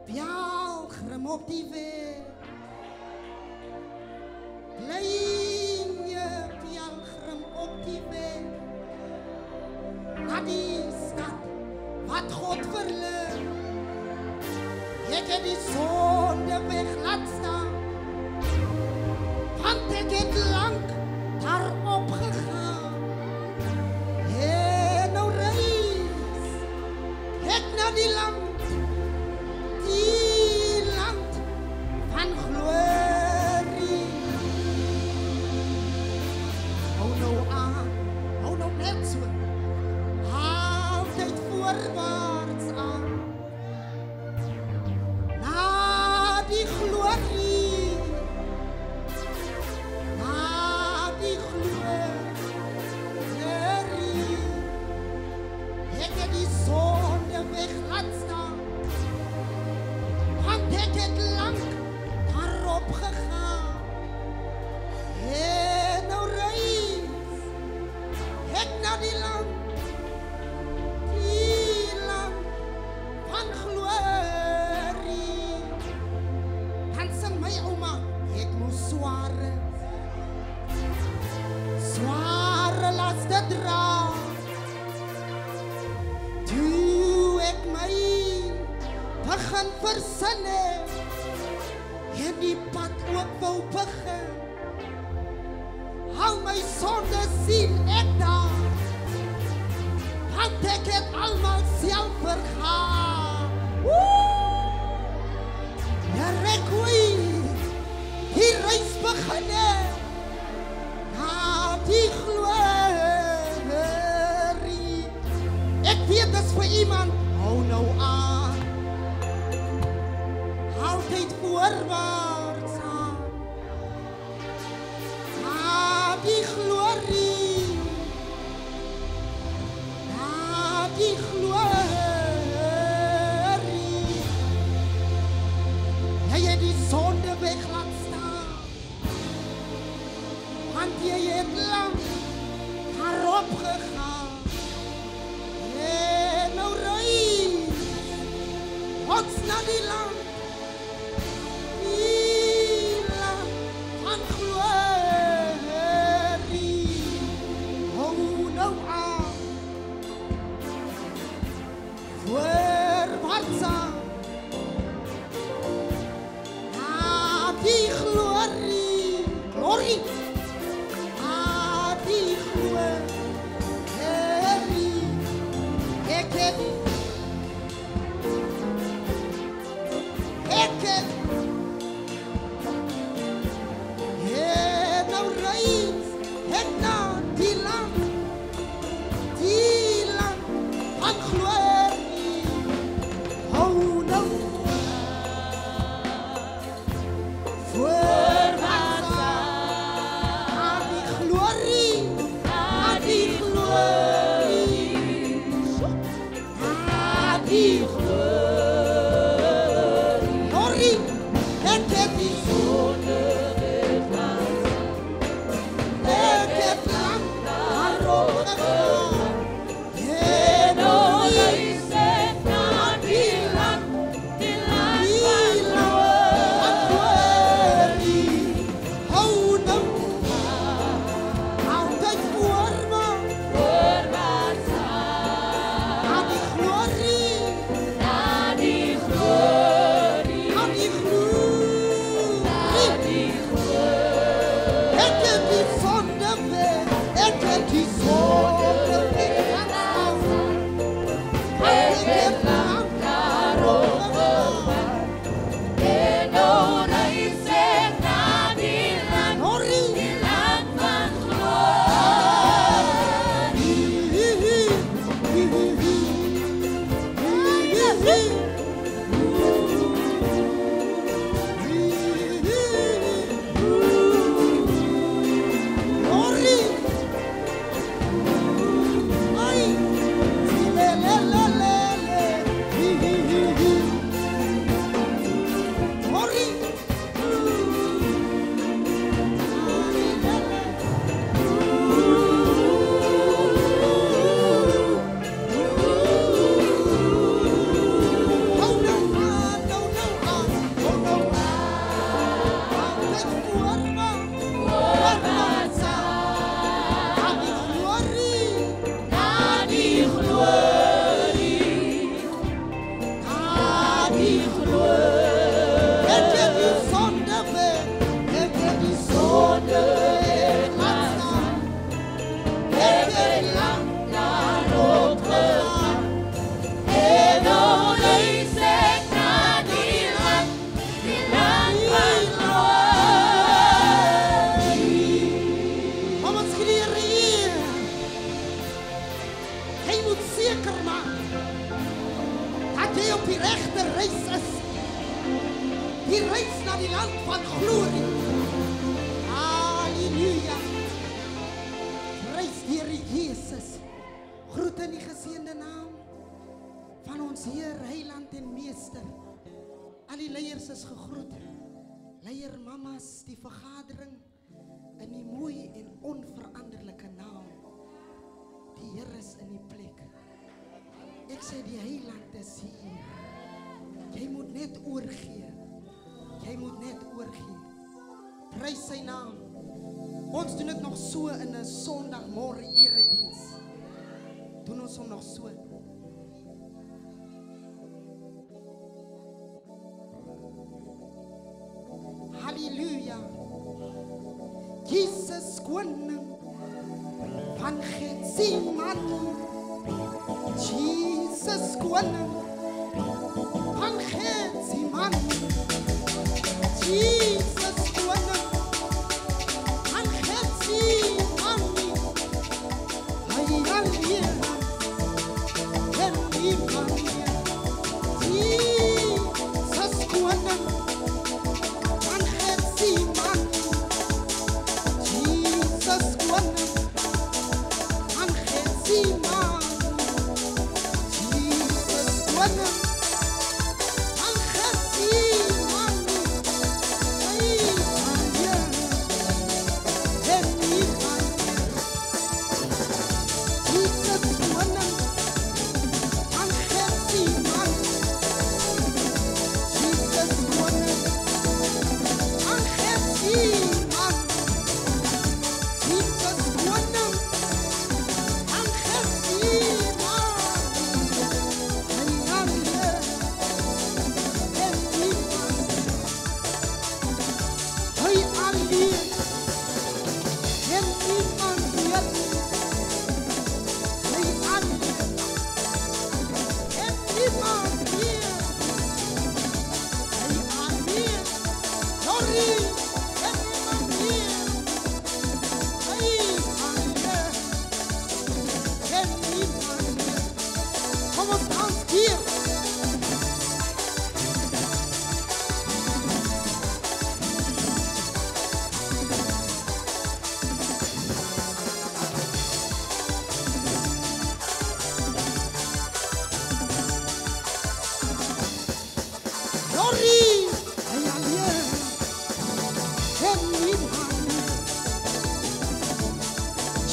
Pelgrim op die weg. Lei je pelgrim op die weg. Naar die stad wat God verlicht. Ik heb die zonde weg laat staan. Want ik heb lang daarop gegaan. En nou reis ik naar die land. Die land van glorie. Hou nou aan, hou nou net zo. Altijd voorwaarts aan. Naar die glorie. Naar die glorie. Ik heb die zonde weg laat staan. Want ik heb lang daarop gegaan. En nou reis ik naar die land van glorie. Dan zing my oma, ik moest zware lasten dra. Toe ik my begin verzinnen en die pad ook wou begin. Hou my sonde sien ek daar. Want ik het allemaal zelf vergaan. Ja, ek hoe die reis beginnen. Na die glorie. Ik weet dus voor iemand, hou nou aan. Altijd voorwaarts aan. Na die glorie. Die glorie. Ja, jy die zonde weg laat staan. Want jy het lang daarop gegaan. En nou reis ons na die land. Die land van glorie. Hou nou aan. Voorwaarts aan. Na die glorie. Glorie. Na die glorie. Ik heb. En nou reis ik naar die land. Die land van glorie. Hou nou voorwaarts aan die glorie, aan die glorie, aan die glorie. Ik heb die zonde weglaat. Ik heb lang daarop gegaan. En nou reis ik naar die land van glorie. Hou nou altijd voorwaarts aan die glorie, op die regte reis is. Die reis na die land van glorie. Halleluja. Prys die Here Jesus. Groet in die geseënde naam van ons Heer, Heiland en Meester. Al die leiers is gegroet. Leier mamas, die vergadering in die mooi en onveranderlike naam. Die Here is in die plek. Ek sê die Heiland is hier. Jy moet net oorgee. Jy moet net oorgee. Prys sy naam. Ons doen dit nog so in 'n Sondagmôre erediens. Doen ons hom nog so. Halleluja. Jesus koning van Getsemane. Jesus koning van Getsemane. Jesus koning van Getsemane. Hy alleen en niemand meer. Jesus koning van Getsemane. Jesus koning van Getsemane. Jesus koning van Getsemane.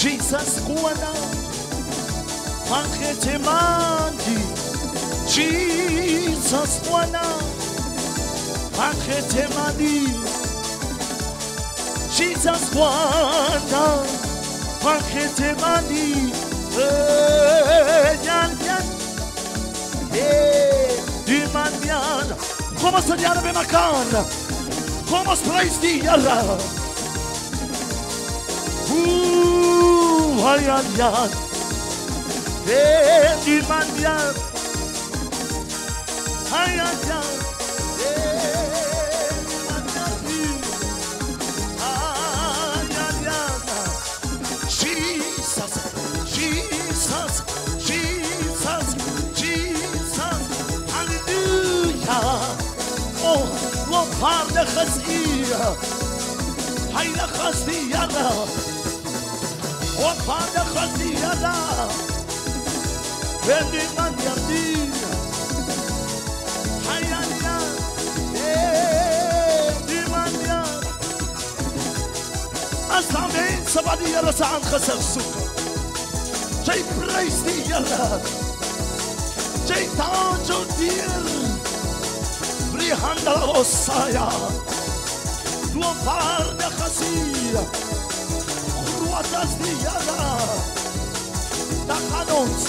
Jesus koning van Getsemane. Jesus koning van Getsemane. Jesus koning van Getsemane. Die man Jan. Kom ons sit jare by mekaar. Kom ons prys die Here. Hayan, di manyan, hayan, Jesus, Jesus, Jesus, Jesus, Hallelujah. Oh, lofwaardig is U, heilig is die Here. Oh, Vader, God die Here, en die man die dien, die man die. As daar mense wat die Here se aangesig soek, sy prys die Here, sy dans jou dier, die hande Osaya, lofwaardig is U. Wat is die Here? Daar gaan ons.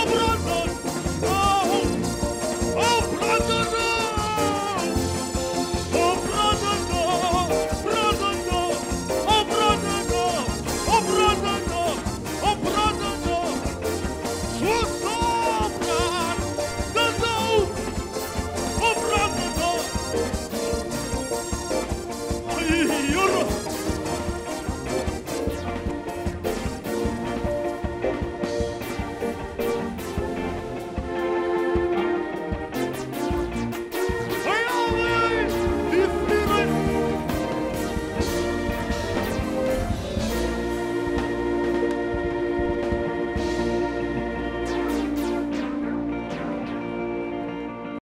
bro.